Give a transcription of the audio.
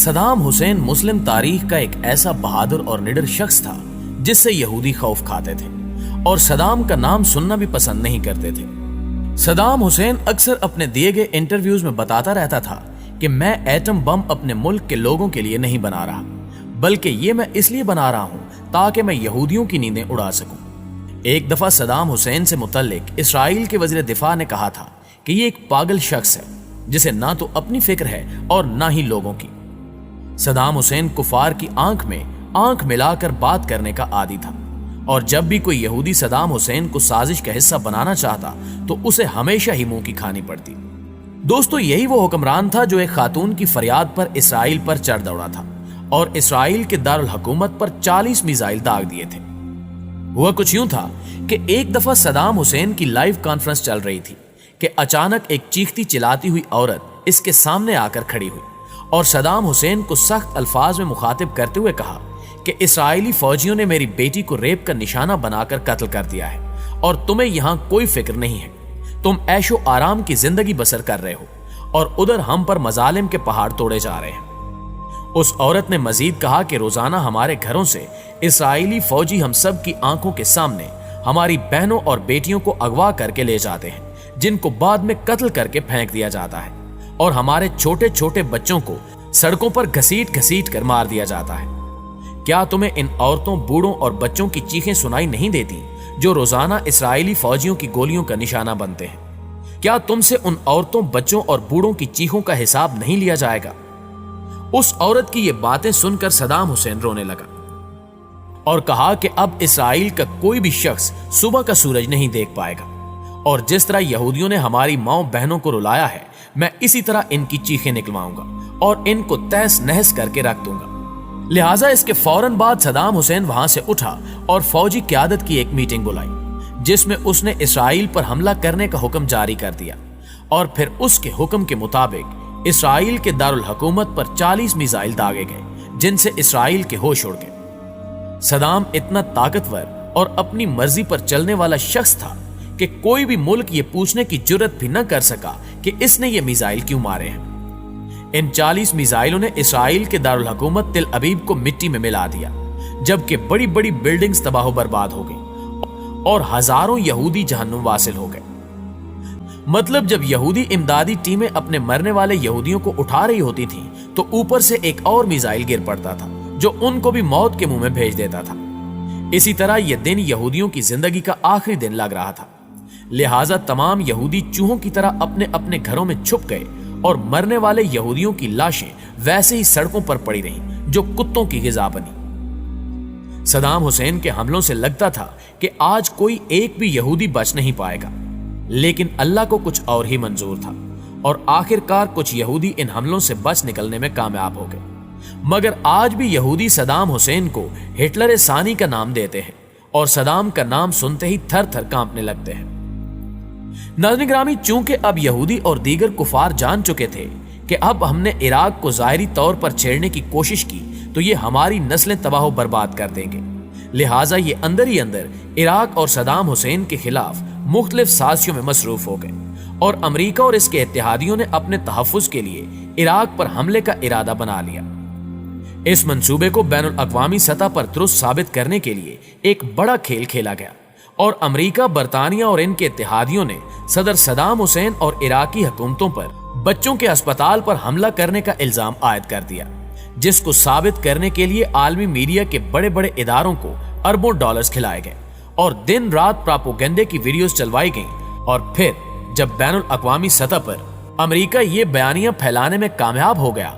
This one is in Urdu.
صدام حسین مسلم تاریخ کا ایک ایسا بہادر اور نڈر شخص تھا جس سے یہودی خوف کھاتے تھے اور صدام کا نام سننا بھی پسند نہیں کرتے تھے۔ صدام حسین اکثر اپنے دیے گئے انٹرویوز میں بتاتا رہتا تھا کہ میں ایٹم بم اپنے ملک کے لوگوں کے لیے نہیں بنا رہا، بلکہ یہ میں اس لیے بنا رہا ہوں تاکہ میں یہودیوں کی نیندیں اڑا سکوں۔ ایک دفعہ صدام حسین سے متعلق اسرائیل کے وزیر دفاع نے کہا تھا کہ یہ ایک پاگل شخص ہے جسے نہ تو اپنی فکر ہے اور نہ ہی لوگوں کی۔ صدام حسین کفار کی آنکھ میں آنکھ ملا کر بات کرنے کا عادی تھا، اور جب بھی کوئی یہودی صدام حسین کو سازش کا حصہ بنانا چاہتا تو اسے ہمیشہ ہی منہ کی کھانی پڑتی۔ دوستو، یہی وہ حکمران تھا جو ایک خاتون کی فریاد پر اسرائیل پر چڑھ دوڑا تھا اور اسرائیل کے دارالحکومت پر 40 میزائل داغ دیے تھے۔ ہوا کچھ یوں تھا کہ ایک دفعہ صدام حسین کی لائیو کانفرنس چل رہی تھی کہ اچانک ایک چیختی چلاتی ہوئی عورت اس کے سامنے آ کر کھڑی ہوئی اور صدام حسین کو سخت الفاظ میں مخاطب کرتے ہوئے کہا کہ اسرائیلی فوجیوں نے میری بیٹی کو ریپ کا نشانہ بنا کر قتل کر دیا ہے اور تمہیں یہاں کوئی فکر نہیں ہے، تم عیش و آرام کی زندگی بسر کر رہے ہو اور ادھر ہم پر مظالم کے پہاڑ توڑے جا رہے ہیں۔ اس عورت نے مزید کہا کہ روزانہ ہمارے گھروں سے اسرائیلی فوجی ہم سب کی آنکھوں کے سامنے ہماری بہنوں اور بیٹیوں کو اغوا کر کے لے جاتے ہیں، جن کو بعد میں قتل کر کے پھینک دیا جاتا ہے، اور ہمارے چھوٹے چھوٹے بچوں کو سڑکوں پر گھسیٹ گھسیٹ کر مار دیا جاتا ہے۔ کیا تمہیں ان عورتوں، بوڑھوں اور بچوں کی چیخیں سنائی نہیں دیتی جو روزانہ اسرائیلی فوجیوں کی گولیوں کا نشانہ بنتے ہیں؟ کیا تم سے ان عورتوں، بچوں اور بوڑھوں کی چیخوں کا حساب نہیں لیا جائے گا؟ اس عورت کی یہ باتیں سن کر صدام حسین رونے لگا اور کہا کہ اب اسرائیل کا کوئی بھی شخص صبح کا سورج نہیں دیکھ پائے گا، اور جس طرح یہودیوں نے ہماری ماؤں بہنوں کو رلایا ہے، میں اسی طرح ان کی چیخیں نکلواؤں گا اور ان کو تہس نہس کر کے رکھ دوں گا۔ لہٰذا اس کے فوراً بعد صدام حسین وہاں سے اٹھا اور فوجی قیادت کی ایک میٹنگ بلائی جس میں اس نے اسرائیل پر حملہ کرنے کا حکم جاری کر دیا، اور پھر اس کے حکم کے مطابق اسرائیل کے دارالحکومت پر 40 میزائل داغے گئے جن سے اسرائیل کے ہوش اڑ گئے۔ صدام اتنا طاقتور اور اپنی مرضی پر چلنے والا شخص تھا کہ کوئی بھی ملک یہ پوچھنے کی جرت بھی نہ کر سکا کہ اس نے یہ میزائل کیوں مارے ہیں۔ ان 40 میزائلوں نے اسرائیل کے دارالحکومت تل ابیب کو مٹی میں ملا دیا، جبکہ بڑی بڑی بلڈنگز تباہ و برباد ہو گئیں اور ہزاروں یہودی جہنم واصل ہو گئے۔ مطلب جب یہودی امدادی ٹیمیں اپنے مرنے والے یہودیوں کو اٹھا رہی ہوتی تھیں تو اوپر سے ایک اور میزائل گر پڑتا تھا جو ان کو بھی موت کے منہ میں بھیج دیتا تھا۔ اسی طرح یہ دن یہودیوں کی زندگی کا آخری دن لگ رہا تھا، لہٰذا تمام یہودی چوہوں کی طرح اپنے اپنے گھروں میں چھپ گئے اور مرنے والے یہودیوں کی لاشیں ویسے ہی سڑکوں پر پڑی رہیں جو کتوں کی غذا بنی۔ صدام حسین کے حملوں سے لگتا تھا کہ آج کوئی ایک بھی یہودی بچ نہیں پائے گا، لیکن اللہ کو کچھ اور ہی منظور تھا، اور آخر کار کچھ یہودی ان حملوں سے بچ نکلنے میں کامیاب ہو گئے۔ مگر آج بھی یہودی صدام حسین کو ہٹلر ثانی کا نام دیتے ہیں اور صدام کا نام سنتے ہی تھر تھر کانپنے لگتے ہیں۔ ناظرین گرامی، چونکہ اب یہودی اور دیگر کفار جان چکے تھے کہ اب ہم نے عراق کو ظاہری طور پر چھیڑنے کی کوشش کی تو یہ ہماری نسلیں تباہ و برباد کر دیں گے، لہٰذا یہ اندر ہی اندر عراق اور صدام حسین کے خلاف مختلف سازشوں میں مصروف ہو گئے، اور امریکہ اور اس کے اتحادیوں نے اپنے تحفظ کے لیے عراق پر حملے کا ارادہ بنا لیا۔ اس منصوبے کو بین الاقوامی سطح پر درست ثابت کرنے کے لیے ایک بڑا کھیل کھیلا گیا، اور امریکہ، برطانیہ اور ان کے اتحادیوں نے صدر صدام حسین اور عراقی حکومتوں پر بچوں کے اسپتال پر حملہ کرنے کا الزام عائد کر دیا، جس کو ثابت کرنے کے لیے عالمی میڈیا کے بڑے بڑے اداروں کو اربوں ڈالرز کھلائے گئے اور دن رات پراپوگنڈے کی ویڈیوز چلوائی گئیں۔ اور پھر جب بین الاقوامی سطح پر امریکہ یہ بیانیاں پھیلانے میں کامیاب ہو گیا